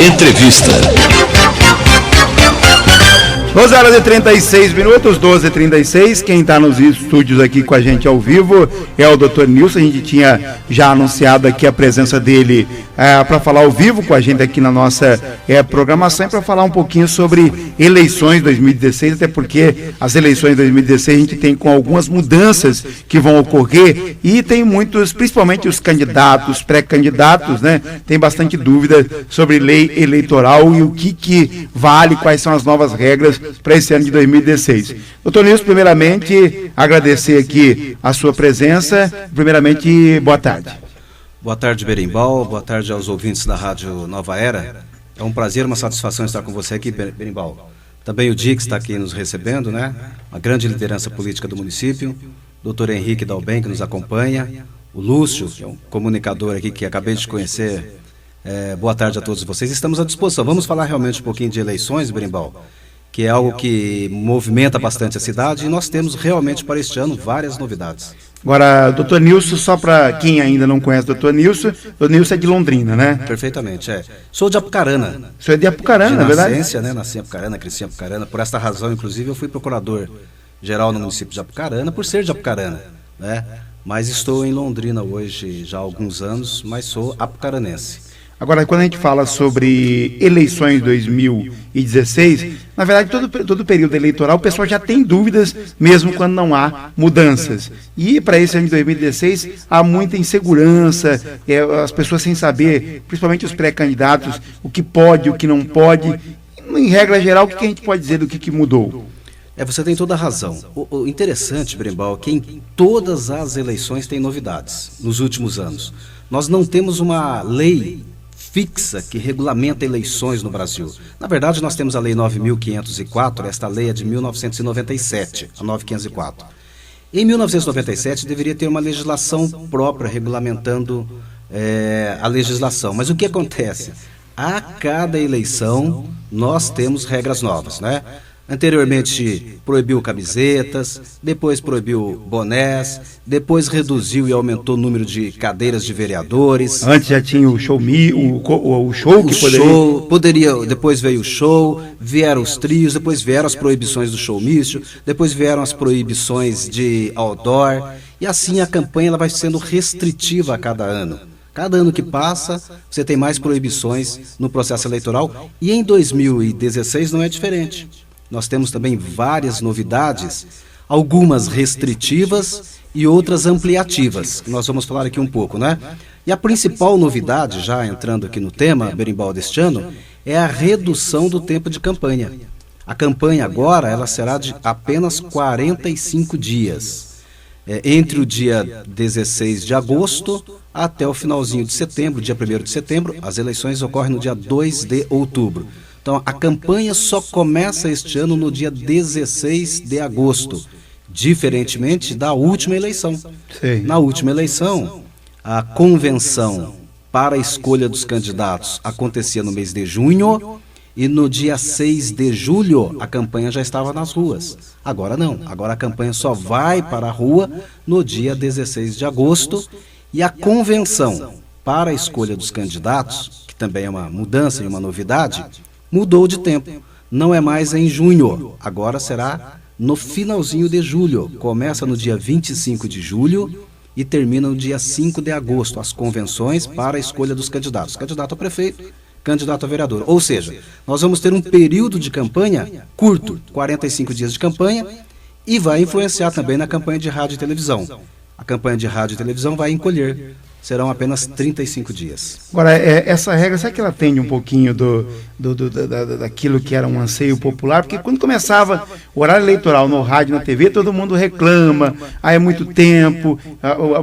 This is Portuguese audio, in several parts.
Entrevista. 12h36, 12h36. Quem está nos estúdios aqui com a gente ao vivo é o Dr. Nilson. A gente tinha já anunciado aqui a presença dele para falar ao vivo com a gente aqui na nossa programação e para falar um pouquinho sobre eleições 2016, até porque as eleições de 2016 a gente tem com algumas mudanças que vão ocorrer e tem muitos, principalmente os candidatos, pré-candidatos, né? Tem bastante dúvida sobre lei eleitoral e o que vale, quais são as novas regras para esse ano de 2016. Doutor Nilson, primeiramente, agradecer aqui a sua presença. Primeiramente, boa tarde. Boa tarde, Berimbau. Boa tarde aos ouvintes da Rádio Nova Era. É um prazer, uma satisfação estar com você aqui, Berimbau. Também o Dix está aqui nos recebendo, né? Uma grande liderança política do município. Doutor Henrique Dalben, que nos acompanha. O Lúcio, que é um comunicador aqui que acabei de conhecer. Boa tarde a todos vocês. Estamos à disposição. Vamos falar realmente um pouquinho de eleições, Berimbau, que é algo que movimenta bastante a cidade, e nós temos realmente para este ano várias novidades. Agora, doutor Nilson, só para quem ainda não conhece o doutor Nilson é de Londrina, né? Perfeitamente, Sou de Apucarana. O senhor é de Apucarana, é verdade? Nascência, né? Nasci em Apucarana, cresci em Apucarana. Por esta razão, inclusive, eu fui procurador-geral no município de Apucarana, por ser de Apucarana, né? Mas estou em Londrina hoje já há alguns anos, mas sou apucaranense. Agora, quando a gente fala sobre eleições 2016, na verdade, todo período eleitoral, o pessoal já tem dúvidas, mesmo quando não há mudanças. E para esse ano de 2016, há muita insegurança, as pessoas sem saber, principalmente os pré-candidatos, o que pode, o que não pode. Em regra geral, o que a gente pode dizer do que mudou? Você tem toda a razão. O interessante, Berimbau, é que em todas as eleições tem novidades nos últimos anos. Nós não temos uma lei fixa que regulamenta eleições no Brasil. Na verdade, nós temos a Lei 9.504, esta lei é de 1997, a 9.504. Em 1997, deveria ter uma legislação própria regulamentando a legislação. Mas o que acontece? A cada eleição, nós temos regras novas, né? Anteriormente proibiu camisetas, depois proibiu bonés, depois reduziu e aumentou o número de cadeiras de vereadores. Antes já tinha o show que poderia. Depois veio o show, vieram os trios, depois vieram as proibições do showmício, depois vieram as proibições de outdoor, e assim a campanha ela vai sendo restritiva a cada ano. Cada ano que passa, você tem mais proibições no processo eleitoral, e em 2016 não é diferente. Nós temos também várias novidades, algumas restritivas e outras ampliativas, que nós vamos falar aqui um pouco, né? E a principal novidade, já entrando aqui no tema, Berimbau, deste ano, é a redução do tempo de campanha. A campanha agora, ela será de apenas 45 dias. Entre o dia 16 de agosto até o finalzinho de setembro, dia 1º de setembro, as eleições ocorrem no dia 2 de outubro. Então, a campanha só começa este ano no dia 16 de agosto, diferentemente da última eleição. Sim. Na última eleição, a convenção para a escolha dos candidatos acontecia no mês de junho e no dia 6 de julho a campanha já estava nas ruas. Agora não, agora a campanha só vai para a rua no dia 16 de agosto e a convenção para a escolha dos candidatos, que também é uma mudança e uma novidade, mudou de tempo. Não é mais em junho, agora será no finalzinho de julho. Começa no dia 25 de julho e termina no dia 5 de agosto, as convenções para a escolha dos candidatos. Candidato a prefeito, candidato a vereador. Ou seja, nós vamos ter um período de campanha curto, 45 dias de campanha, e vai influenciar também na campanha de rádio e televisão. A campanha de rádio e televisão vai encolher. Serão apenas 35 dias. Agora, essa regra, será que ela atende um pouquinho daquilo que era um anseio popular? Porque quando começava o horário eleitoral no rádio, na TV, todo mundo reclama, é muito tempo,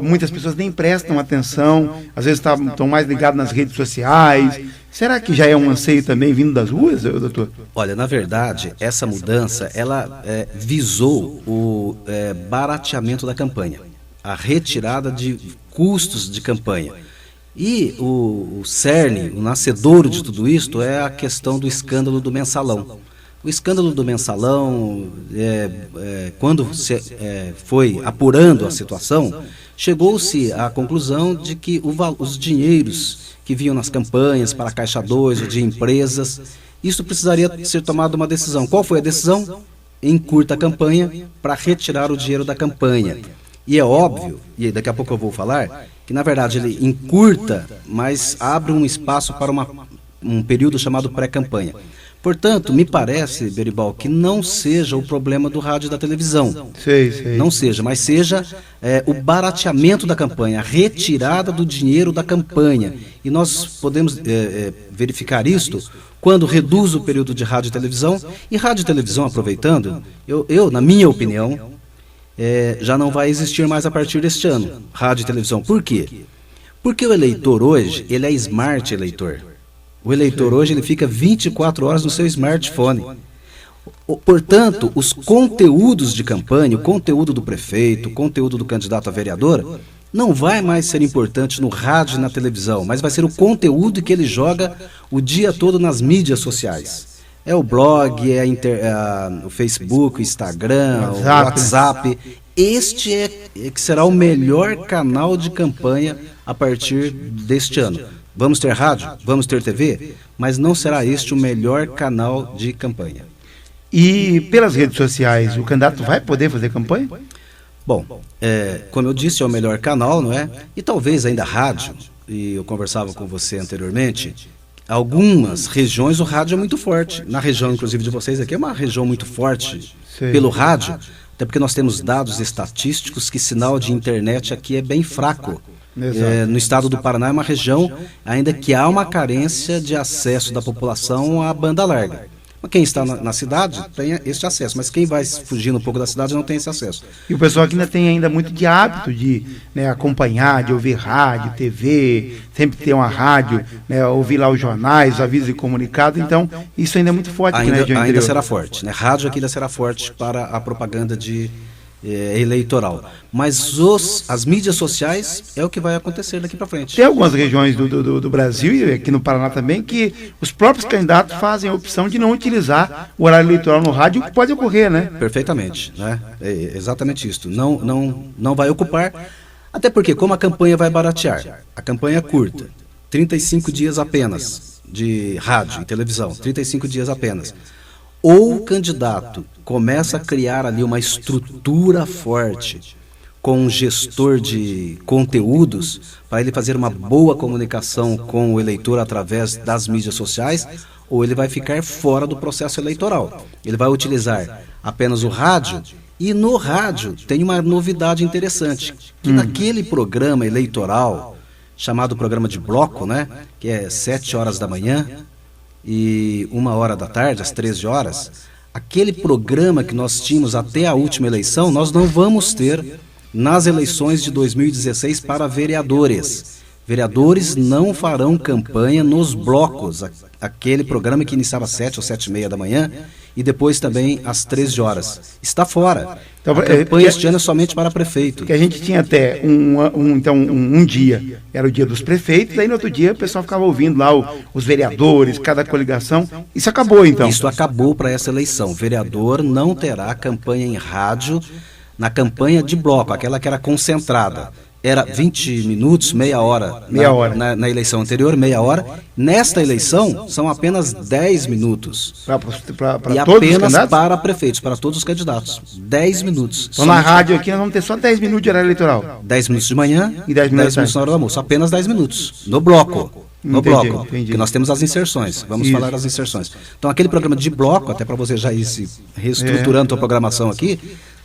muitas pessoas nem prestam atenção, às vezes estão mais ligados nas redes sociais. Será que já é um anseio também vindo das ruas, doutor? Olha, na verdade, essa mudança, ela visou o barateamento da campanha, a retirada de custos de campanha. E o cerne, o nascedouro de tudo isto é a questão do escândalo do mensalão. O escândalo do mensalão, quando se foi apurando a situação, chegou-se à conclusão de que os dinheiros que vinham nas campanhas para a Caixa 2 ou de empresas, isso precisaria ser tomada uma decisão. Qual foi a decisão? Encurta a campanha para retirar o dinheiro da campanha. E é óbvio, e daqui a pouco eu vou falar, que na verdade ele encurta, mas abre um espaço para um período chamado pré-campanha. Portanto, me parece, Berimbau, que não seja o problema do rádio e da televisão. Sei. Não seja, mas seja o barateamento da campanha, a retirada do dinheiro da campanha. E nós podemos verificar isto quando reduz o período de rádio e televisão. E rádio e televisão, aproveitando, eu na minha opinião, já não vai existir mais a partir deste ano, rádio e televisão. Por quê? Porque o eleitor hoje, ele é smart eleitor. O eleitor hoje ele fica 24 horas no seu smartphone. Portanto, os conteúdos de campanha, o conteúdo do prefeito, o conteúdo do candidato a vereador, não vai mais ser importante no rádio e na televisão, mas vai ser o conteúdo que ele joga o dia todo nas mídias sociais. É o blog, o Facebook, o Instagram, o WhatsApp. Este que será o melhor canal de campanha a partir deste ano. Vamos ter rádio, vamos ter TV, mas não será este o melhor canal de campanha. E pelas redes sociais, o candidato vai poder fazer campanha? Bom, como eu disse, é o melhor canal, não é? E talvez ainda rádio, e eu conversava com você anteriormente, algumas regiões o rádio é muito forte. Na região, inclusive, de vocês aqui, é uma região muito forte pelo rádio, até porque nós temos dados estatísticos que sinal de internet aqui é bem fraco. No estado do Paraná é uma região ainda que há uma carência de acesso da população à banda larga. Quem está na cidade tem esse acesso, mas quem vai fugindo um pouco da cidade não tem esse acesso. E o pessoal aqui ainda tem ainda muito de hábito de acompanhar, de ouvir rádio, TV, sempre ter uma rádio, ouvir lá os jornais, os avisos e comunicados, então isso ainda é muito forte aqui na região interior. Ainda será forte, né? Rádio aqui ainda será forte para a propaganda eleitoral. Mas as mídias sociais é o que vai acontecer daqui para frente. Tem algumas regiões do Brasil e aqui no Paraná também que os próprios candidatos fazem a opção de não utilizar o horário eleitoral no rádio, o que pode ocorrer, né? Perfeitamente, né? É exatamente isso. Não vai ocupar, até porque como a campanha vai baratear, a campanha é curta, 35 dias apenas de rádio e televisão, 35 dias apenas. Ou o candidato começa a criar ali uma estrutura forte com um gestor de conteúdos para ele fazer uma boa comunicação com o eleitor através das mídias sociais, ou ele vai ficar fora do processo eleitoral. Ele vai utilizar apenas o rádio, e no rádio tem uma novidade interessante, que naquele programa eleitoral, chamado programa de bloco, né, que é 7 horas da manhã, e 1h da tarde, às 13 horas, aquele programa que nós tínhamos até a última eleição, nós não vamos ter nas eleições de 2016 para vereadores. Vereadores não farão campanha nos blocos, aquele programa que iniciava às 7 ou 7h30 da manhã e depois também às 13 horas. Está fora. Então, a campanha este ano é somente para prefeito. Que a gente tinha até um dia, era o dia dos prefeitos, daí no outro dia o pessoal ficava ouvindo lá os vereadores, cada coligação. Isso acabou então? Isso acabou para essa eleição. O vereador não terá campanha em rádio na campanha de bloco, aquela que era concentrada. Era 20 minutos, meia hora. Na eleição anterior, meia hora. Nesta eleição, são apenas 10 minutos. Para e apenas para prefeitos, para todos os candidatos. 10 minutos. Então na rádio aqui nós vamos ter só 10 minutos de horário eleitoral. 10 minutos de manhã e 10 minutos na hora do almoço. Apenas 10 minutos. No bloco. Bloco. Porque nós temos as inserções. Vamos falar das inserções. Então aquele programa de bloco, até para você já ir se reestruturando a programação aqui,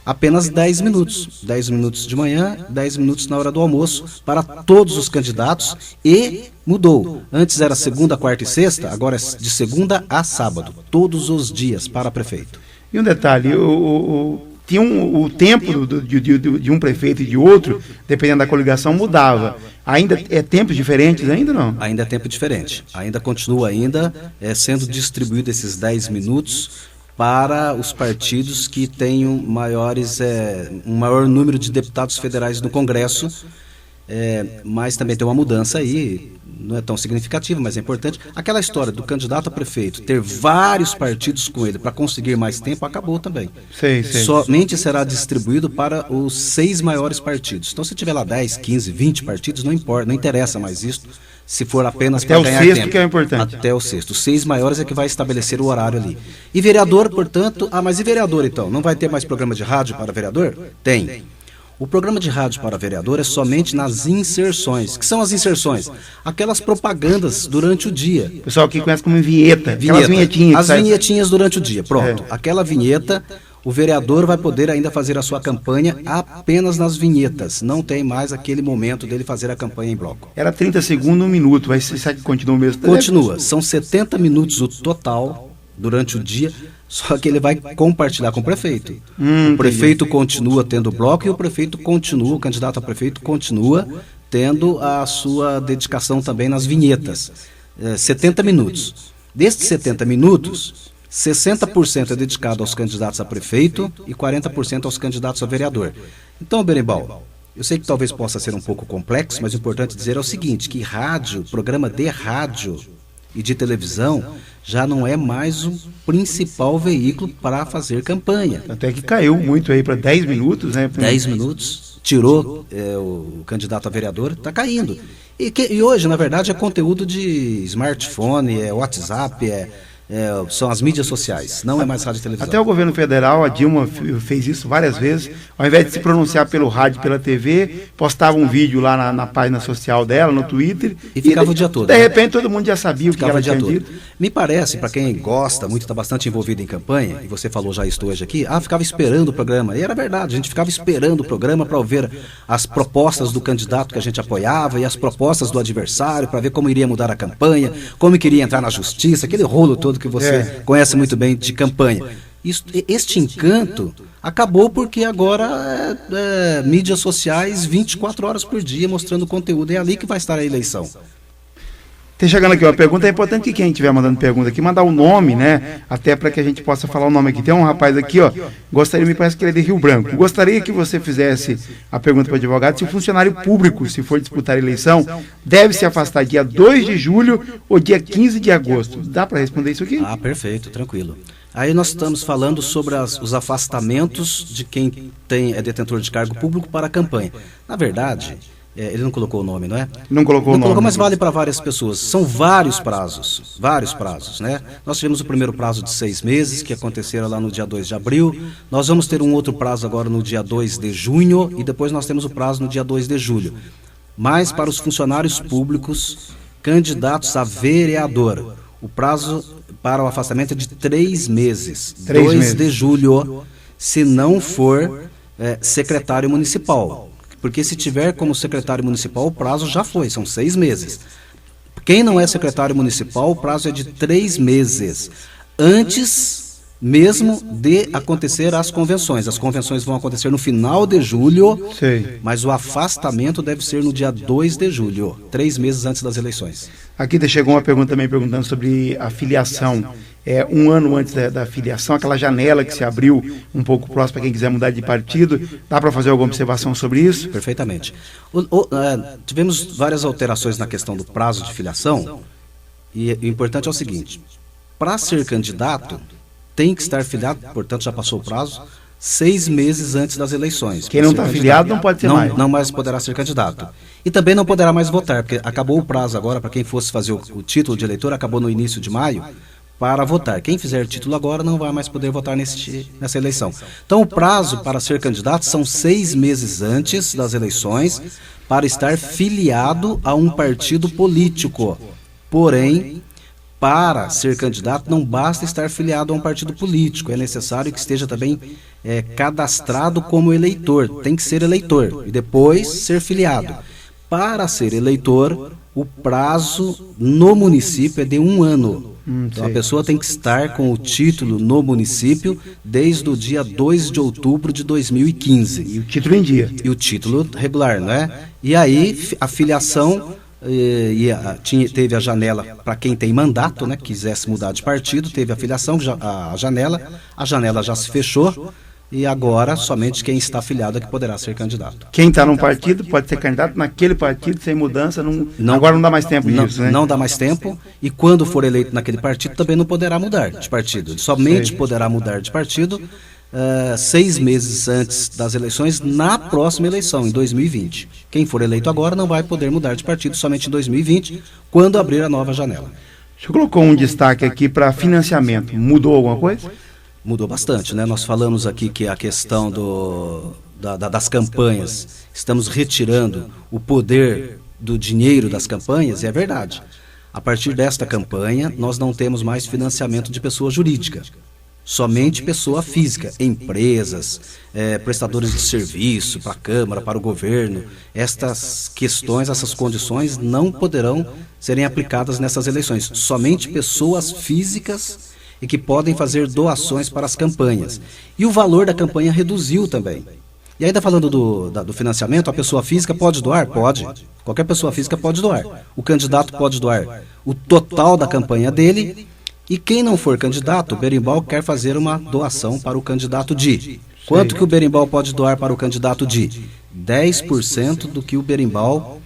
apenas 10 minutos. 10 minutos de manhã, 10 minutos na hora do almoço para todos os candidatos e mudou. Antes era segunda, quarta e sexta, agora é de segunda a sábado, todos os dias para prefeito. E um detalhe, tinha o tempo de um prefeito e de outro, dependendo da coligação, mudava. Ainda é tempos diferentes ainda não? Ainda é tempo diferente. Ainda continua sendo distribuído esses 10 minutos para os partidos que tenham um maior número de deputados federais no Congresso, mas também tem uma mudança aí, não é tão significativa, mas é importante. Aquela história do candidato a prefeito ter vários partidos com ele para conseguir mais tempo acabou também. Sei. Somente será distribuído para os 6 maiores partidos. Então, se tiver lá 10, 15, 20 partidos, não importa, não interessa mais isso, se for apenas para ganhar tempo. Até o sexto que é importante. Até o sexto. Os 6 maiores é que vai estabelecer o horário ali. E vereador, portanto... mas e vereador, então? Não vai ter mais programa de rádio para vereador? Tem. O programa de rádio para vereador é somente nas inserções. Que são as inserções? Aquelas propagandas durante o dia. O pessoal aqui conhece como vinheta. Aquelas vinhetinhas. As vinhetinhas durante o dia, pronto. Aquela vinheta, o vereador vai poder ainda fazer a sua campanha apenas nas vinhetas. Não tem mais aquele momento dele fazer a campanha em bloco. Era 30 segundos, 1 minuto. Vai ser que continua o mesmo? Continua. São 70 minutos o total durante o dia. Só que ele vai compartilhar com o prefeito. O prefeito continua tendo bloco e o prefeito continua, o candidato a prefeito continua tendo a sua dedicação também nas vinhetas. 70 minutos. Destes 70 minutos, 60% é dedicado aos candidatos a prefeito e 40% aos candidatos a vereador. Então, Berimbau, eu sei que talvez possa ser um pouco complexo, mas o importante dizer é o seguinte, que rádio, programa de rádio e de televisão já não é mais o principal veículo para fazer campanha. Até que caiu muito aí para 10 minutos, né? 10 minutos, tirou o candidato a vereador, está caindo. E hoje, na verdade, é conteúdo de smartphone, é WhatsApp, são as mídias sociais, não é mais rádio e televisão. Até o governo federal, a Dilma fez isso várias vezes, ao invés de se pronunciar pelo rádio e pela TV, postava um vídeo lá na página social dela, no Twitter, e ficava o dia todo. De repente todo mundo já sabia o que ela tinha dito. Me parece, para quem gosta muito, está bastante envolvido em campanha, e você falou já isso hoje aqui, ficava esperando o programa, e era verdade, a gente ficava esperando o programa para ouvir as propostas do candidato que a gente apoiava, e as propostas do adversário, para ver como iria mudar a campanha, como queria entrar na justiça, aquele rolo todo que você conhece muito bem de campanha. Este encanto acabou porque agora mídias sociais 24 horas por dia mostrando conteúdo. É ali que vai estar a eleição. Tem chegando aqui uma pergunta, é importante que quem estiver mandando pergunta aqui, mandar o nome, né? Até para que a gente possa falar o nome aqui. Tem um rapaz aqui, me parece que ele é de Rio Branco. Gostaria que você fizesse a pergunta para o advogado se o funcionário público, se for disputar a eleição, deve se afastar dia 2 de julho ou dia 15 de agosto. Dá para responder isso aqui? Perfeito, tranquilo. Aí nós estamos falando sobre os afastamentos de quem é detentor de cargo público para a campanha. Na verdade... ele não colocou o nome, não é? Não colocou o nome. Mas vale para várias pessoas. São vários prazos, né? Nós tivemos o primeiro prazo de 6 meses, que aconteceram lá no dia 2 de abril. Nós vamos ter um outro prazo agora no dia 2 de junho e depois nós temos o prazo no dia 2 de julho. Mas para os funcionários públicos, candidatos a vereador, o prazo para o afastamento é de 3 meses. 2 de julho, se não for secretário municipal. Porque se tiver como secretário municipal, o prazo já foi, são 6 meses. Quem não é secretário municipal, o prazo é de 3 meses. Antes mesmo de acontecer as convenções. As convenções vão acontecer no final de julho, mas o afastamento deve ser no dia 2 de julho, 3 meses antes das eleições. Aqui chegou uma pergunta também perguntando sobre a filiação. 1 ano antes da filiação, aquela janela que se abriu um pouco próximo para quem quiser mudar de partido, dá para fazer alguma observação sobre isso? Perfeitamente. Tivemos várias alterações na questão do prazo de filiação, e o importante é o seguinte, para ser candidato, tem que estar filiado, portanto já passou o prazo, 6 meses antes das eleições. Quem não está filiado não pode ser mais. Não mais poderá ser candidato. E também não poderá mais votar, porque acabou o prazo agora, para quem fosse fazer o título de eleitor, acabou no início de maio, para votar. Quem fizer título agora não vai mais poder votar nessa eleição. Então o prazo para ser candidato são 6 meses antes das eleições para estar filiado a um partido político. Porém, para ser candidato não basta estar filiado a um partido político, é necessário que esteja também cadastrado como eleitor, tem que ser eleitor e depois ser filiado. Para ser eleitor, o prazo no município é de 1 ano. Então a pessoa tem que estar com o título no município desde o dia 2 de outubro de 2015. E o título em dia. E o título regular, não é? E aí a filiação, teve a janela para quem tem mandato, né, quisesse mudar de partido, teve a filiação, a janela já se fechou. e agora somente quem está afiliado é que poderá ser candidato. Quem está num partido pode ser candidato naquele partido sem mudança, agora não dá mais tempo disso, né? Não dá mais tempo, e quando for eleito naquele partido também não poderá mudar de partido. Ele somente poderá mudar de partido 6 meses antes das eleições, na próxima eleição, em 2020. Quem for eleito agora não vai poder mudar de partido somente em 2020, quando abrir a nova janela. O senhor colocou um destaque aqui para financiamento. Mudou alguma coisa? Mudou bastante, né? Nós falamos aqui que a questão das campanhas, estamos retirando o poder do dinheiro das campanhas, e é verdade. A partir desta campanha, nós não temos mais financiamento de pessoa jurídica, somente pessoa física, empresas, prestadores de serviço para a Câmara, para o governo. Estas questões, essas condições não poderão serem aplicadas nessas eleições, somente pessoas físicas e que podem fazer doações para as campanhas. E o valor da campanha reduziu também. E ainda falando do financiamento, a pessoa física pode doar? Pode. Qualquer pessoa física pode doar. O candidato pode doar o total da campanha dele, e quem não for candidato, o berimbau quer fazer uma doação para o candidato de. Quanto que o berimbau pode doar para o candidato de? 10% do que o berimbau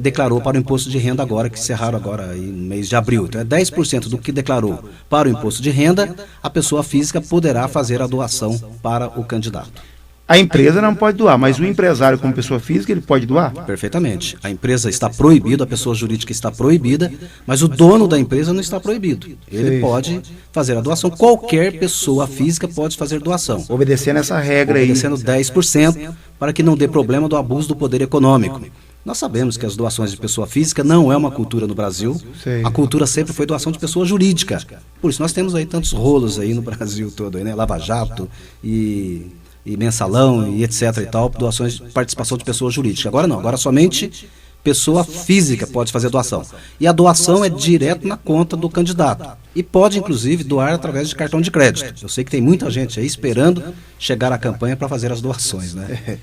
declarou para o imposto de renda agora, que encerraram agora no mês de abril. Então 10% do que declarou para o imposto de renda, a pessoa física poderá fazer a doação para o candidato. A empresa não pode doar, mas o empresário como pessoa física, ele pode doar? Perfeitamente. A empresa está proibida, a pessoa jurídica está proibida, mas o dono da empresa não está proibido. Ele pode fazer a doação. Qualquer pessoa física pode fazer doação. Obedecendo essa regra aí. Obedecendo 10%, para que não dê problema do abuso do poder econômico. Nós sabemos que as doações de pessoa física não é uma cultura no Brasil. A cultura sempre foi doação de pessoa jurídica. Por isso nós temos aí tantos rolos aí no Brasil todo, aí, né? Lava Jato e mensalão e etc e tal, doações de participação de pessoa jurídica. Agora não, agora somente pessoa física pode fazer doação. E a doação é direto na conta do candidato. E pode, inclusive, doar através de cartão de crédito. Eu sei que tem muita gente aí esperando chegar à campanha para fazer as doações, né?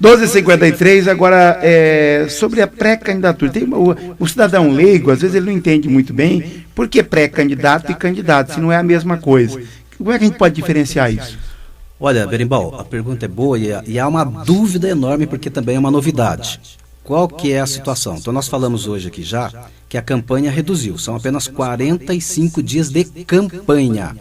12h53, agora sobre a pré-candidatura. O cidadão leigo, às vezes ele não entende muito bem por que pré-candidato e candidato, se não é a mesma coisa. Como é que a gente pode diferenciar isso? Olha, Berimbau, a pergunta é boa e há uma dúvida enorme porque também é uma novidade. Qual que é a situação? Então nós falamos hoje aqui já que a campanha reduziu, são apenas 45 dias de campanha.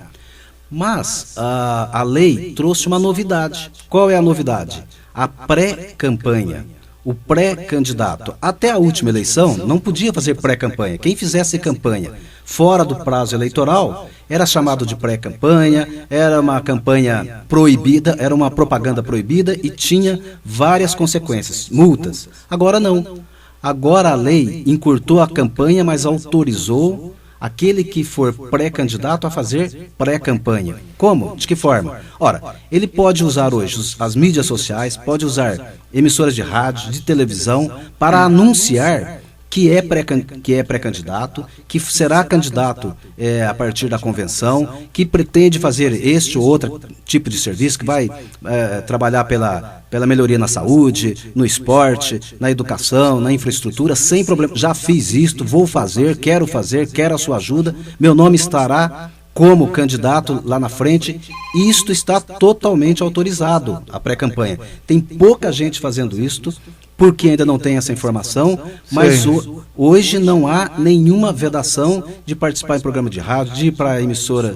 Mas a lei trouxe uma novidade. Qual é a novidade? A pré-campanha. O pré-candidato, até a última eleição, não podia fazer pré-campanha. Quem fizesse campanha fora do prazo eleitoral era chamado de pré-campanha, era uma campanha proibida, era uma propaganda proibida e tinha várias consequências, multas. Agora não. Agora a lei encurtou a campanha, mas autorizou aquele que for pré-candidato a fazer pré-campanha. Como? De que forma? Ora, ele pode usar hoje as mídias sociais, pode usar emissoras de rádio, de televisão, para anunciar que é pré-candidato, que será candidato a partir da convenção, que pretende fazer este ou outro tipo de serviço, que vai trabalhar pela melhoria na saúde, no esporte, na educação, na infraestrutura, sem problema. Já fiz isto, vou fazer, quero a sua ajuda, meu nome estará como candidato lá na frente. Isto está totalmente autorizado, a pré-campanha. Tem pouca gente fazendo isto, porque ainda não tem essa informação, mas hoje não há nenhuma vedação de participar em programa de rádio, de ir para a emissora,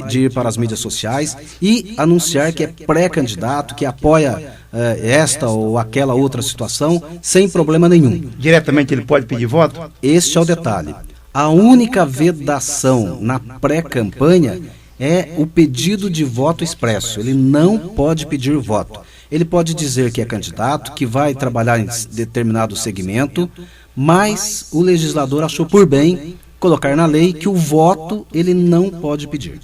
de ir para as mídias sociais e anunciar que é pré-candidato, que apoia esta ou aquela outra situação, sem problema nenhum. Diretamente ele pode pedir voto? Este é o detalhe. A única vedação na pré-campanha é o pedido de voto expresso. Ele não pode pedir voto. Ele pode dizer que é candidato, que vai trabalhar em determinado segmento, mas o legislador achou por bem colocar na lei que o voto ele não pode pedir.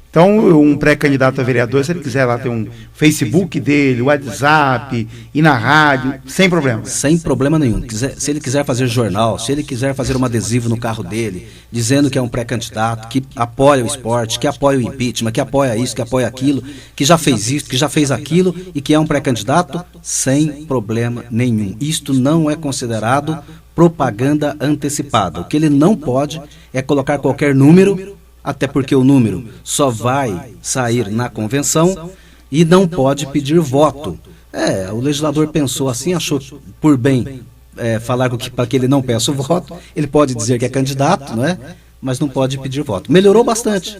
Então, um pré-candidato a vereador, se ele quiser lá ter um Facebook dele, WhatsApp, ir na rádio, sem problema. Sem problema nenhum. Se ele quiser fazer jornal, se ele quiser fazer um adesivo no carro dele, dizendo que é um pré-candidato, que apoia o esporte, que apoia o impeachment, que apoia isso, que apoia aquilo, que já fez isso, que já fez aquilo e que é um pré-candidato, sem problema nenhum. Isto não é considerado propaganda antecipada. O que ele não pode é colocar qualquer número, até porque o número só vai sair na convenção, e não pode pedir voto. O legislador pensou assim, achou por bem falar para que ele não peça o voto. Ele pode dizer que é candidato, não é? Mas não pode pedir voto. Melhorou bastante,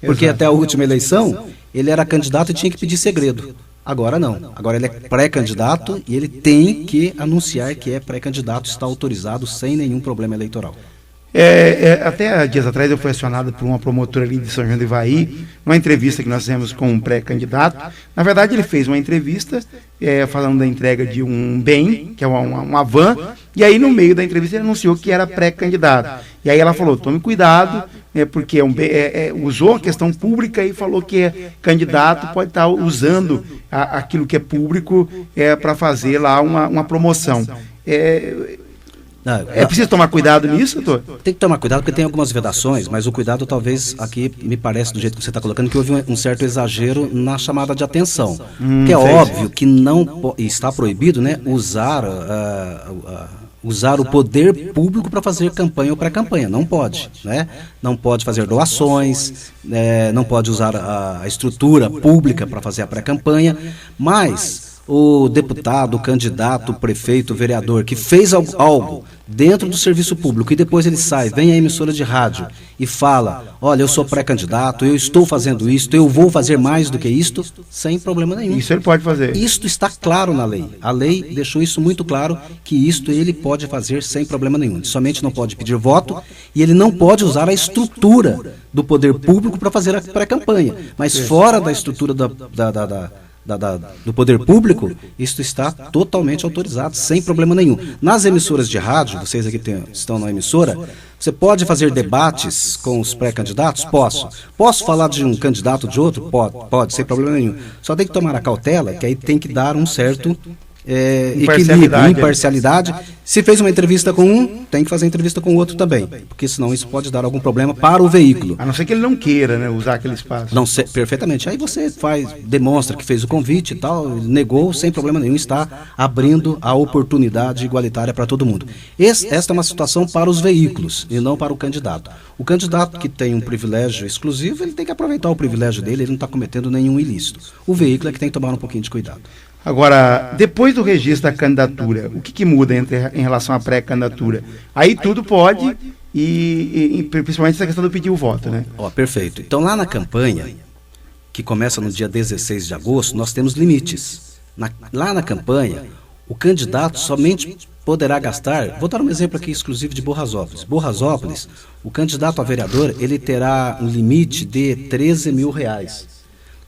porque até a última eleição ele era candidato e tinha que pedir segredo. Agora não. Agora ele é pré-candidato e ele tem que anunciar que é pré-candidato, está autorizado sem nenhum problema eleitoral. Até dias atrás eu fui acionado por uma promotora ali de São João do Ivaí, numa entrevista que nós fizemos com um pré-candidato. Na verdade, ele fez uma entrevista falando da entrega de um bem, que é uma van, e aí no meio da entrevista ele anunciou que era pré-candidato. E aí ela falou, tome cuidado, porque usou a questão pública e falou que é candidato, pode estar usando aquilo que é público para fazer lá uma promoção. É preciso tomar cuidado nisso, doutor? Tem que tomar cuidado porque tem algumas vedações, mas o cuidado talvez aqui, me parece, do jeito que você está colocando, que houve um certo exagero na chamada de atenção. Porque é óbvio que não está proibido, né, usar o poder público para fazer campanha ou pré-campanha. Não pode, né? Não pode fazer doações, não pode usar a estrutura pública para fazer a pré-campanha, mas o deputado, o candidato, o prefeito, o vereador que fez algo dentro do serviço público e depois ele sai, vem à emissora de rádio e fala, olha, eu sou pré-candidato, eu estou fazendo isto, eu vou fazer mais do que isto, sem problema nenhum. Isso ele pode fazer. Isto está claro na lei. A lei deixou isso muito claro, que isto ele pode fazer sem problema nenhum. Ele somente não pode pedir voto e ele não pode usar a estrutura do poder público para fazer a pré-campanha. Mas fora da estrutura do poder público, isso está totalmente autorizado, sem problema nenhum. Nas emissoras de rádio, vocês aqui estão na emissora, você pode fazer debates com os pré-candidatos? Posso. Posso falar de um candidato de outro? Pode, sem problema nenhum. Só tem que tomar a cautela, que aí tem que dar um certo equilíbrio, imparcialidade. Se fez uma entrevista com um, tem que fazer entrevista com o outro também, porque senão isso pode dar algum problema para o veículo. A não ser que ele não queira, né, usar aquele espaço. Não sei, perfeitamente. Aí você demonstra que fez o convite e tal, negou, sem problema nenhum, está abrindo a oportunidade igualitária para todo mundo. Esta é uma situação para os veículos e não para o candidato. O candidato que tem um privilégio exclusivo, ele tem que aproveitar o privilégio dele, ele não está cometendo nenhum ilícito. O veículo é que tem que tomar um pouquinho de cuidado. Agora, depois do registro da candidatura, o que muda em relação à pré-candidatura? Aí tudo pode, e principalmente essa questão do pedir o voto, né? Perfeito. Então, lá na campanha, que começa no dia 16 de agosto, nós temos limites. Lá na campanha, o candidato somente poderá gastar, vou dar um exemplo aqui exclusivo de Borrasópolis. Borrasópolis, o candidato a vereador, ele terá um limite de R$13 mil.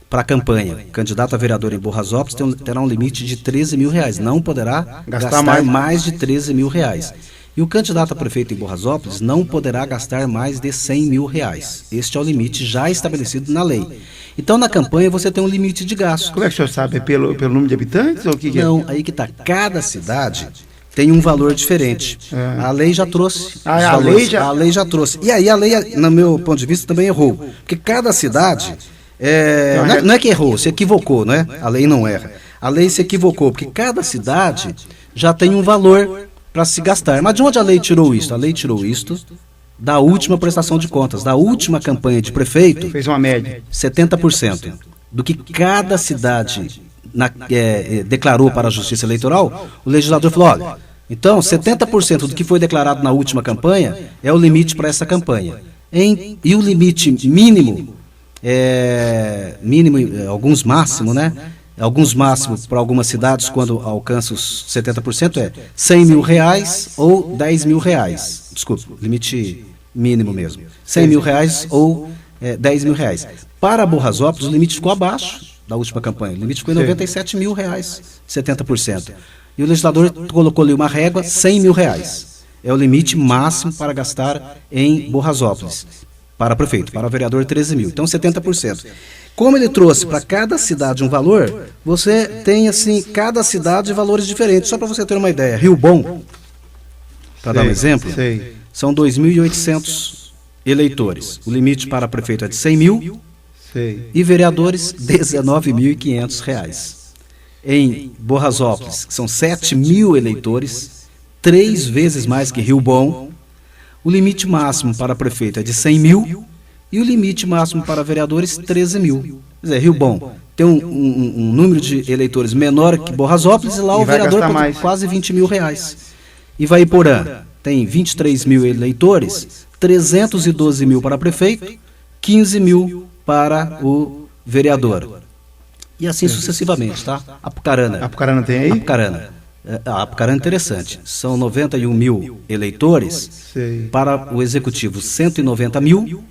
Para a campanha, candidato a vereador em Borrasópolis terá um limite de R$13 mil, não poderá gastar mais de R$13 mil. E o candidato a prefeito em Borrasópolis não poderá gastar mais de R$100 mil. Este é o limite já estabelecido na lei. Então, na campanha, você tem um limite de gasto. Como é que o senhor sabe? É pelo número de habitantes? Ou Não, aí que está. Cada cidade tem um valor diferente. A lei já trouxe. A lei já trouxe. E aí a lei, no meu ponto de vista, também errou. Porque cada cidade... não é que errou, se equivocou, né? A lei não erra. A lei se equivocou, porque cada cidade já tem um valor para se gastar. Mas de onde a lei tirou isso? A lei tirou isto da última prestação de contas, da última campanha de prefeito. Fez uma média. 70% do que cada cidade declarou para a Justiça Eleitoral, o legislador falou, olha, então 70% do que foi declarado na última campanha é o limite para essa campanha. E o limite mínimo... alguns máximos, né? Alguns máximos para algumas cidades, quando alcança os 70%, é R$100 mil ou R$10 mil. Desculpa, limite mínimo mesmo. R$100 mil ou R$10 mil. Para Borrasópolis, o limite ficou abaixo da última campanha. O limite ficou em R$97 mil, 70%. E o legislador colocou ali uma régua, R$100 mil. É o limite máximo para gastar em Borrasópolis. Para prefeito, para vereador, 13 mil. Então, 70%. Como ele trouxe para cada cidade um valor, você tem, assim, cada cidade valores diferentes. Só para você ter uma ideia, Rio Bom, para dar um exemplo, são 2.800 eleitores. O limite para prefeito é de 100 mil e vereadores, R$19.500. Em Borrasópolis, que são 7 mil eleitores, 3 vezes mais que Rio Bom. O limite máximo para prefeito é de 100 mil e o limite máximo para vereadores, 13 mil. Quer dizer, Rio Bom, tem um número de eleitores menor que Borrasópolis, e lá o vereador pode quase 20 mil reais. Ivaiporã tem 23 mil eleitores, 312 mil para prefeito, 15 mil para o vereador. E assim sucessivamente, tá? Apucarana. Apucarana tem aí? Apucarana. Apucarana é interessante. São 91 mil eleitores, para o executivo 190 mil,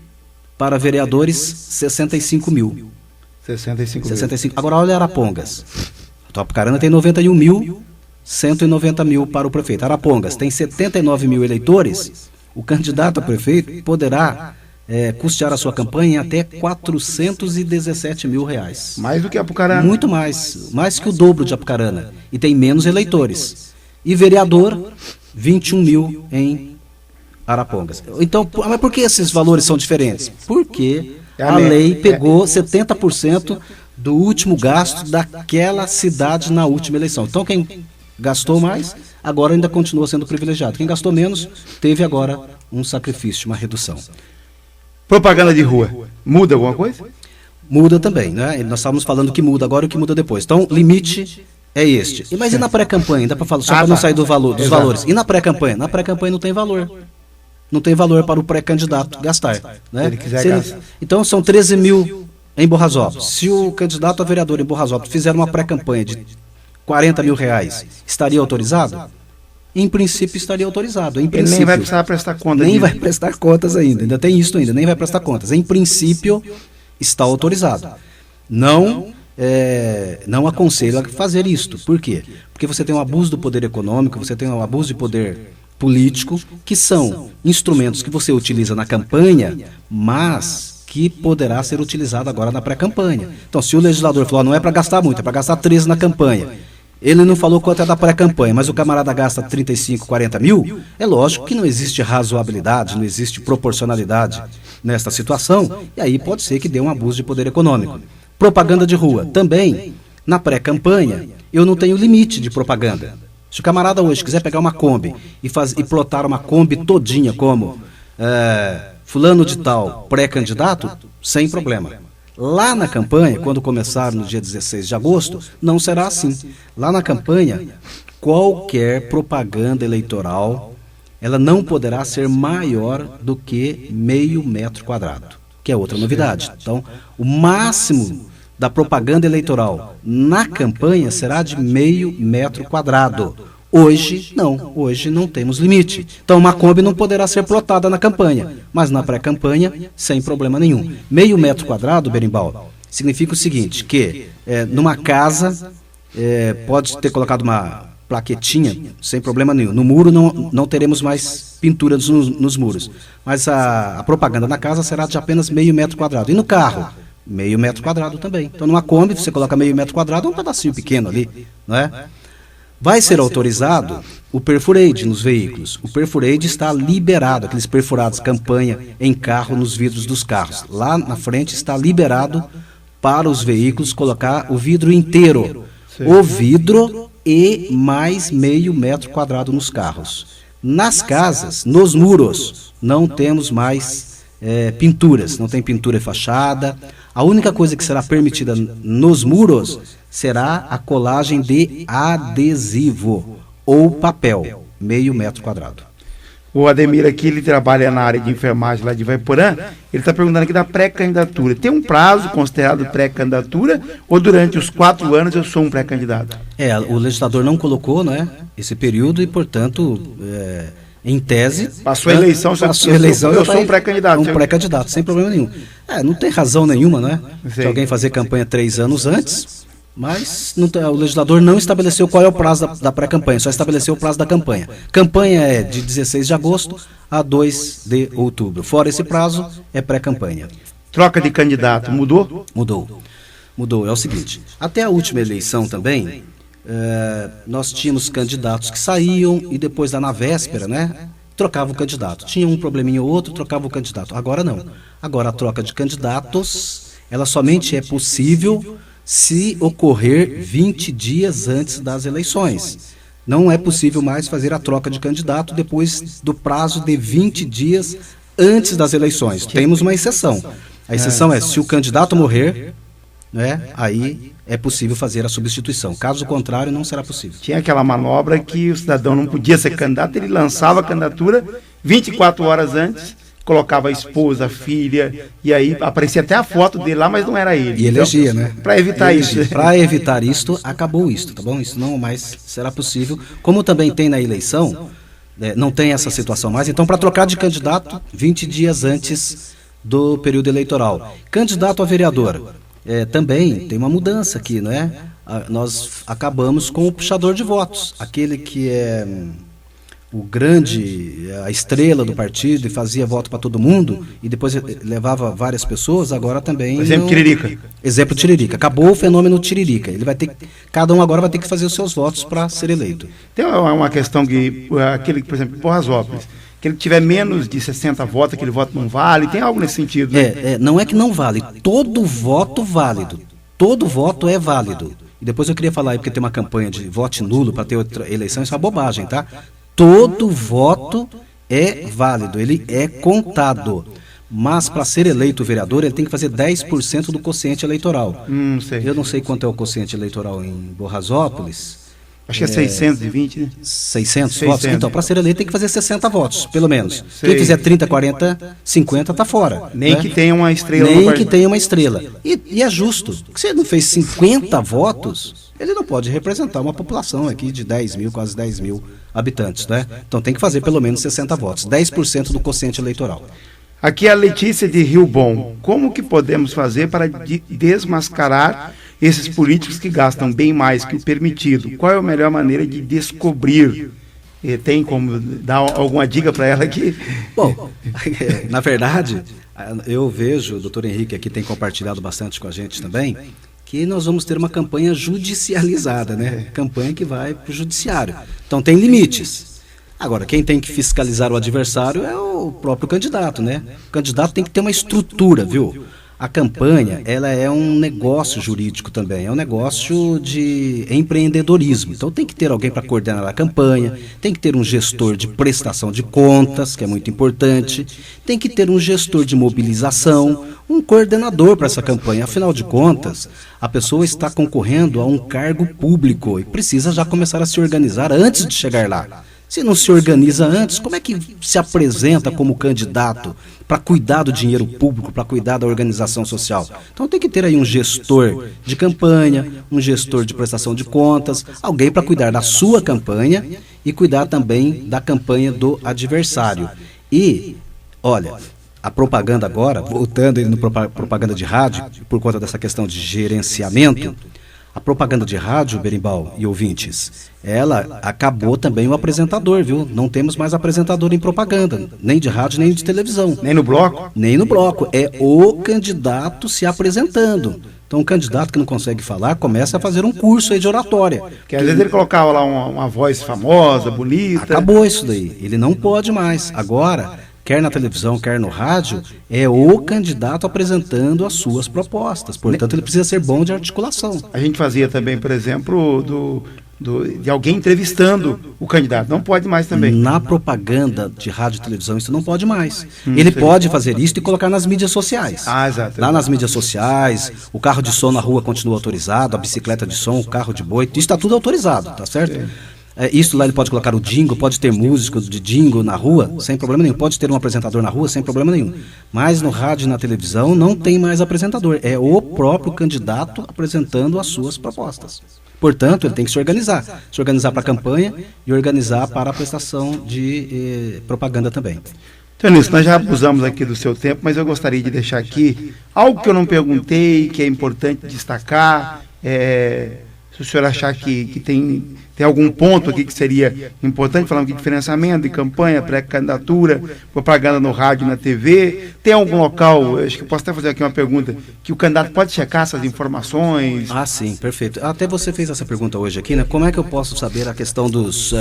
para vereadores 65 mil. 65. Agora olha Arapongas. A Apucarana tem 91 mil, 190 mil para o prefeito. Arapongas tem 79 mil eleitores. O candidato a prefeito poderá custear a sua campanha em até 417 mil reais. Mais do que Apucarana? Muito mais que o dobro de Apucarana. E tem menos eleitores. E vereador, 21 mil em Arapongas. Então, mas por que esses valores são diferentes? Porque a lei pegou 70% do último gasto daquela cidade na última eleição. Então, quem gastou mais, agora ainda continua sendo privilegiado. Quem gastou menos, teve agora um sacrifício, uma redução. Propaganda de rua, muda alguma coisa? Muda também, né? Nós estávamos falando que muda agora e o que muda depois. Então, limite é este. Mas e na pré-campanha? Dá para falar, só para não sair dos valores. E na pré-campanha? Na pré-campanha não tem valor. Não tem valor para o pré-candidato gastar. Né? Se ele quiser gastar. Então, são 13 mil em Borrasópolis. Se o candidato a vereador em Borrasópolis fizer uma pré-campanha de 40 mil reais, estaria autorizado? Em princípio, estaria autorizado. Em princípio, ele nem vai precisar prestar contas. Nem vai prestar contas ainda tem isso ainda, nem vai prestar contas. Em princípio, está autorizado. Não aconselho a fazer isto. Por quê? Porque você tem um abuso do poder econômico, você tem um abuso de poder político, que são instrumentos que você utiliza na campanha, mas que poderá ser utilizado agora na pré-campanha. Então, se o legislador falou, não é para gastar muito, é para gastar 13 na campanha, ele não falou quanto é da pré-campanha, mas o camarada gasta 35, 40 mil, é lógico que não existe razoabilidade, não existe proporcionalidade nesta situação, e aí pode ser que dê um abuso de poder econômico. Propaganda de rua, também, na pré-campanha, eu não tenho limite de propaganda. Se o camarada hoje quiser pegar uma Kombi e plotar uma Kombi todinha como fulano de tal pré-candidato, sem problema. Lá na campanha, quando começar no dia 16 de agosto, não será assim. Lá na campanha, qualquer propaganda eleitoral, ela não poderá ser maior do que meio metro quadrado, que é outra novidade. Então, o máximo da propaganda eleitoral na campanha será de meio metro quadrado. Hoje não temos limite. Então uma Kombi não poderá ser plotada na campanha, mas na pré-campanha, sem problema nenhum. Meio metro quadrado, Berimbau, significa o seguinte, que numa casa pode ter colocado uma plaquetinha, sem problema nenhum. No muro não teremos mais pintura nos muros, mas a propaganda na casa será de apenas meio metro quadrado. E no carro? Meio metro quadrado também. Então numa Kombi você coloca meio metro quadrado, é um pedacinho pequeno ali, não é? Vai ser autorizado o perfurade nos veículos. O perfurade está liberado, aqueles perfurados campanha em carro nos vidros dos carros. Lá na frente está liberado para os veículos colocar o vidro inteiro. Sim. O vidro e mais meio metro quadrado nos carros. Nas casas, nos muros, não temos mais pinturas, não tem pintura e fachada. A única coisa que será permitida nos muros será a colagem de adesivo ou papel, meio metro quadrado. O Ademir aqui, ele trabalha na área de enfermagem lá de Ivaiporã, ele está perguntando aqui da pré-candidatura. Tem um prazo considerado pré-candidatura ou durante os 4 anos eu sou um pré-candidato? O legislador não colocou, né, esse período e, portanto, em tese... Passou a eleição, eu sou um pré-candidato. Um pré-candidato, sem problema nenhum. Não tem razão nenhuma, né, de alguém fazer campanha 3 anos antes... Mas o legislador não estabeleceu qual é o prazo da pré-campanha, só estabeleceu o prazo da campanha. Campanha é de 16 de agosto a 2 de outubro. Fora esse prazo, é pré-campanha. Troca de candidato, mudou? Mudou. É o seguinte, até a última eleição também, nós tínhamos candidatos que saíam e depois lá na véspera, né, trocava o candidato. Tinha um probleminha ou outro, trocava o candidato. Agora não. Agora a troca de candidatos, ela somente é possível... se ocorrer 20 dias antes das eleições. Não é possível mais fazer a troca de candidato depois do prazo de 20 dias antes das eleições. Temos uma exceção. A exceção é se o candidato morrer né? Aí é possível fazer a substituição. Caso contrário, não será possível. Tinha aquela manobra que o cidadão não podia ser candidato, ele lançava a candidatura 24 horas antes, colocava a esposa, a filha, e aí aparecia até a foto dele lá, mas não era ele. E elegia, né? Para evitar isso. Para evitar isto, acabou isto, tá bom? Isso não mais será possível. Como também tem na eleição, não tem essa situação mais. Então, para trocar de candidato, 20 dias antes do período eleitoral. Candidato a vereador, também tem uma mudança aqui, não é? Nós acabamos com o puxador de votos, aquele que é a estrela do partido e fazia voto para todo mundo e depois levava várias pessoas, agora também... Exemplo Tiririca. Exemplo Tiririca. Acabou o fenômeno Tiririca. Cada um agora vai ter que fazer os seus votos para ser eleito. Tem uma questão que, aquele, por exemplo, Borrasópolis, aquele que tiver menos de 60 votos, aquele voto não vale, tem algo nesse sentido? Né? Não é que não vale, todo voto válido. Todo voto é válido. E depois eu queria falar aí, porque tem uma campanha de voto nulo para ter outra eleição, isso é uma bobagem, tá? Todo voto é válido, ele é contado. Mas para ser eleito vereador, ele tem que fazer 10% do quociente eleitoral. Sei. Eu não sei quanto é o quociente eleitoral em Borrasópolis. Acho que é 620, né? 600 votos? Então, para ser eleito tem que fazer 60 votos, pelo menos. Sei. Quem fizer 30, 40, 50 está fora. Nem, né? Que tenha uma estrela. Nem que tenha uma estrela. E é justo. Porque se ele não fez 50 votos, ele não pode representar uma população aqui de 10 mil, quase 10 mil habitantes, né? Então tem que fazer pelo menos 60 votos, 10% do quociente eleitoral. Aqui é a Letícia de Rio Bom. Como que podemos fazer para desmascarar esses políticos que gastam bem mais que o permitido? Qual é a melhor maneira de descobrir? Tem como dar alguma dica para ela aqui? Bom, na verdade, eu vejo, o doutor Henrique aqui tem compartilhado bastante com a gente também, que nós vamos ter uma campanha judicializada, né? Campanha que vai para o judiciário. Então tem limites. Agora, quem tem que fiscalizar o adversário é o próprio candidato, né? O candidato tem que ter uma estrutura, viu? A campanha, ela é um negócio jurídico também, é um negócio de empreendedorismo. Então tem que ter alguém para coordenar a campanha, tem que ter um gestor de prestação de contas, que é muito importante, tem que ter um gestor de mobilização, um coordenador para essa campanha. Afinal de contas, a pessoa está concorrendo a um cargo público e precisa já começar a se organizar antes de chegar lá. Se não se organiza antes, como é que se apresenta como candidato para cuidar do dinheiro público, para cuidar da organização social? Então tem que ter aí um gestor de campanha, um gestor de prestação de contas, alguém para cuidar da sua campanha e cuidar também da campanha do adversário. E, olha, a propaganda agora, voltando no propaganda de rádio, por conta dessa questão de gerenciamento, a propaganda de rádio, Berimbau e ouvintes, ela acabou também o apresentador, viu? Não temos mais apresentador em propaganda, nem de rádio, nem de televisão. Nem no bloco? Nem no bloco. É o candidato se apresentando. Então, um candidato que não consegue falar, começa a fazer um curso aí de oratória. Porque às vezes ele colocava lá uma voz famosa, bonita. Acabou isso daí. Ele não pode mais. Agora, quer na televisão, quer no rádio, é o candidato apresentando as suas propostas. Portanto, ele precisa ser bom de articulação. A gente fazia também, por exemplo, de alguém entrevistando o candidato. Não pode mais também. Na propaganda de rádio e televisão, isso não pode mais. Ele pode fazer isso e colocar nas mídias sociais. Exato. Lá nas mídias sociais, o carro de som na rua continua autorizado, a bicicleta de som, o carro de boi, isso está tudo autorizado, tá certo? Isso lá ele pode colocar o jingle, pode ter músico de jingle na rua, sem problema nenhum. Pode ter um apresentador na rua, sem problema nenhum. Mas no rádio e na televisão não tem mais apresentador. É o próprio candidato apresentando as suas propostas. Portanto, ele tem que se organizar para a campanha e organizar para a prestação de propaganda também. Então, Nilson, nós já abusamos aqui do seu tempo, mas eu gostaria de deixar aqui algo que eu não perguntei, que é importante destacar. Se o senhor achar que tem algum ponto aqui que seria importante, falamos aqui de financiamento, de campanha, pré-candidatura, propaganda no rádio e na TV, tem algum local, acho que eu posso até fazer aqui uma pergunta, que o candidato pode checar essas informações? Sim, perfeito. Até você fez essa pergunta hoje aqui, né? Como é que eu posso saber a questão dos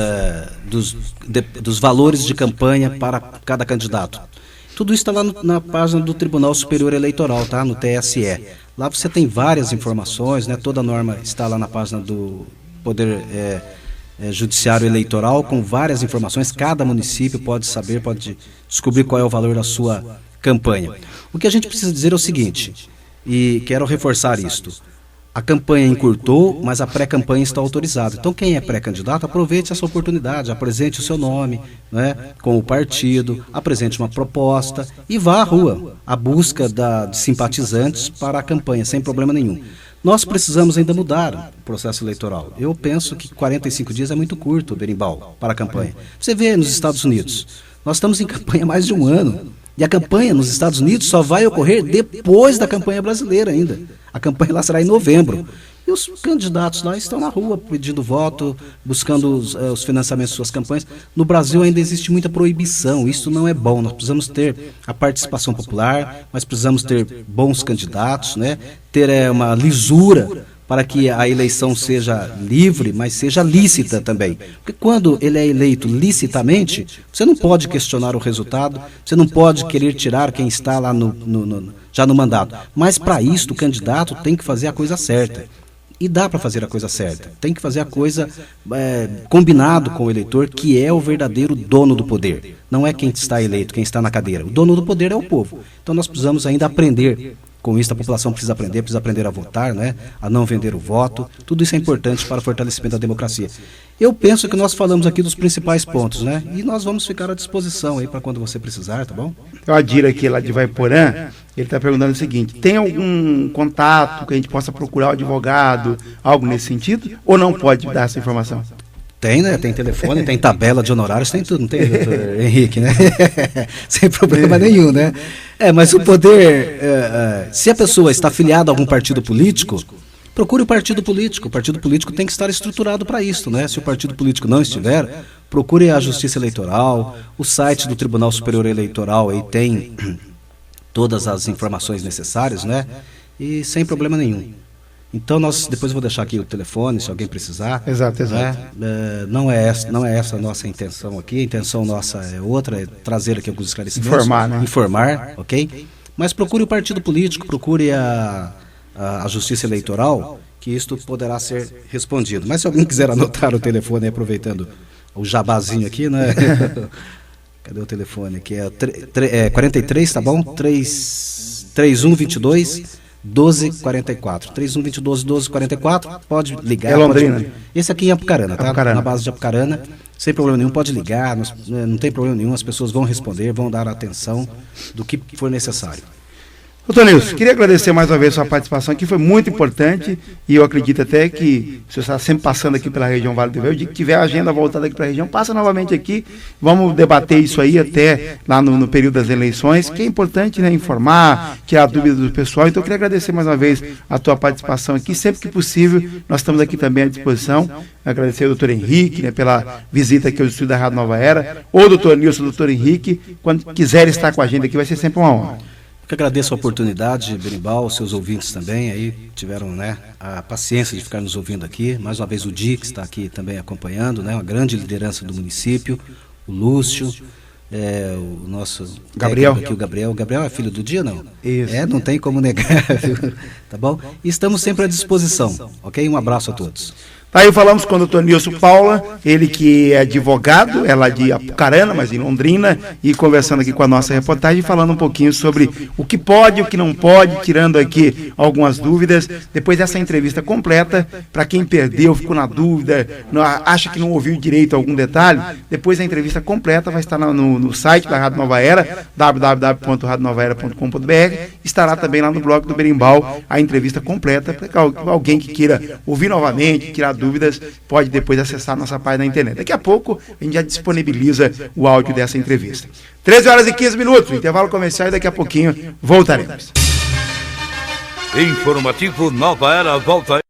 valores de campanha para cada candidato? Tudo isso está lá na página do Tribunal Superior Eleitoral, tá? No TSE. Lá você tem várias informações, né? Toda a norma está lá na página do Poder Judiciário Eleitoral, com várias informações. Cada município pode saber, pode descobrir qual é o valor da sua campanha. O que a gente precisa dizer é o seguinte: E quero reforçar isto. A campanha encurtou, mas a pré-campanha está autorizada. Então, quem é pré-candidato, aproveite essa oportunidade, apresente o seu nome, né, com o partido, apresente uma proposta e vá à rua, à busca de simpatizantes para a campanha, sem problema nenhum. Nós precisamos ainda mudar o processo eleitoral. Eu penso que 45 dias é muito curto, Berimbau, para a campanha. Você vê nos Estados Unidos, nós estamos em campanha há mais de um ano. E a campanha nos Estados Unidos só vai ocorrer depois da campanha brasileira ainda. A campanha lá será em novembro. E os candidatos lá estão na rua pedindo voto, buscando os financiamentos de suas campanhas. No Brasil ainda existe muita proibição, isso não é bom. Nós precisamos ter a participação popular, mas precisamos ter bons candidatos, né? Ter uma lisura para que a eleição seja livre, mas seja lícita também. Porque quando ele é eleito licitamente, você não pode questionar o resultado, você não pode querer tirar quem está lá já no mandato. Mas para isso, o candidato tem que fazer a coisa certa. E dá para fazer a coisa certa. Tem que fazer a coisa combinado com o eleitor, que é o verdadeiro dono do poder. Não é quem está eleito, quem está na cadeira. O dono do poder é o povo. Então nós precisamos ainda aprender. Com isso, a população precisa aprender a votar, né? A não vender o voto. Tudo isso é importante para o fortalecimento da democracia. Eu penso que nós falamos aqui dos principais pontos, né? E nós vamos ficar à disposição aí para quando você precisar, tá bom? O Adir aqui lá de Vaiporã, ele está perguntando o seguinte: tem algum contato que a gente possa procurar o advogado, algo nesse sentido? Ou não pode dar essa informação? Tem, né? Tem telefone, tem tabela de honorários, tem tudo, não tem, doutor Henrique, né? Sem problema nenhum, né? Mas o poder, se a pessoa está afiliada a algum partido político, procure o partido político. O partido político tem que estar estruturado para isso, né? Se o partido político não estiver, procure a Justiça Eleitoral, o site do Tribunal Superior Eleitoral aí tem todas as informações necessárias, né? E sem problema nenhum. Então, depois eu vou deixar aqui o telefone, se alguém precisar. Exato. Né? Não é essa a nossa intenção aqui, a intenção nossa é outra, é trazer aqui alguns esclarecimentos. Informar, né? Informar, ok? Mas procure o partido político, procure a Justiça Eleitoral, que isto poderá ser respondido. Mas se alguém quiser anotar o telefone, aproveitando o jabazinho aqui, né? Cadê o telefone aqui? É 43, tá bom? 3122 1244, 3122 1244, pode ligar. É Londrina. Esse aqui é Apucarana, tá? Apucarana. Na base de Apucarana, sem problema nenhum, pode ligar, não tem problema nenhum, as pessoas vão responder, vão dar atenção do que for necessário. Doutor Nilson, queria agradecer mais uma vez a sua participação aqui, foi muito importante e eu acredito até que o senhor está sempre passando aqui pela região Vale do Rio, de que tiver a agenda voltada aqui para a região, passa novamente aqui, vamos debater isso aí até lá no período das eleições, que é importante, né, informar, tirar dúvidas do pessoal. Então eu queria agradecer mais uma vez a tua participação aqui, sempre que possível, nós estamos aqui também à disposição. Agradecer ao doutor Henrique, né, pela visita aqui ao estúdio da Rádio Nova Era, ou doutor Nilson, doutor Henrique, quando quiser estar com a gente aqui, vai ser sempre uma honra. Eu agradeço a oportunidade, Berimbau, seus ouvintes também, aí tiveram, né, a paciência de ficar nos ouvindo aqui. Mais uma vez o Di, que está aqui também acompanhando, né, uma grande liderança do município, o Lúcio, o nosso Gabriel. Aqui, o Gabriel. O Gabriel é filho do Di ou não? Isso. Não tem como negar, tá bom? E estamos sempre à disposição, ok? Um abraço a todos. Aí falamos com o doutor Nilson Paula, ele que é advogado, é lá de Apucarana, mas em Londrina, e conversando aqui com a nossa reportagem, falando um pouquinho sobre o que pode e o que não pode, tirando aqui algumas dúvidas. Depois dessa entrevista completa, para quem perdeu, ficou na dúvida, acha que não ouviu direito algum detalhe, depois a entrevista completa vai estar no site da Rádio Nova Era, www.radionovaera.com.br, estará também lá no blog do Berimbau a entrevista completa, para alguém que queira ouvir novamente, tirar dúvidas, pode depois acessar a nossa página na internet. Daqui a pouco a gente já disponibiliza o áudio dessa entrevista. 13h15, intervalo comercial e daqui a pouquinho voltaremos. Informativo Nova Era volta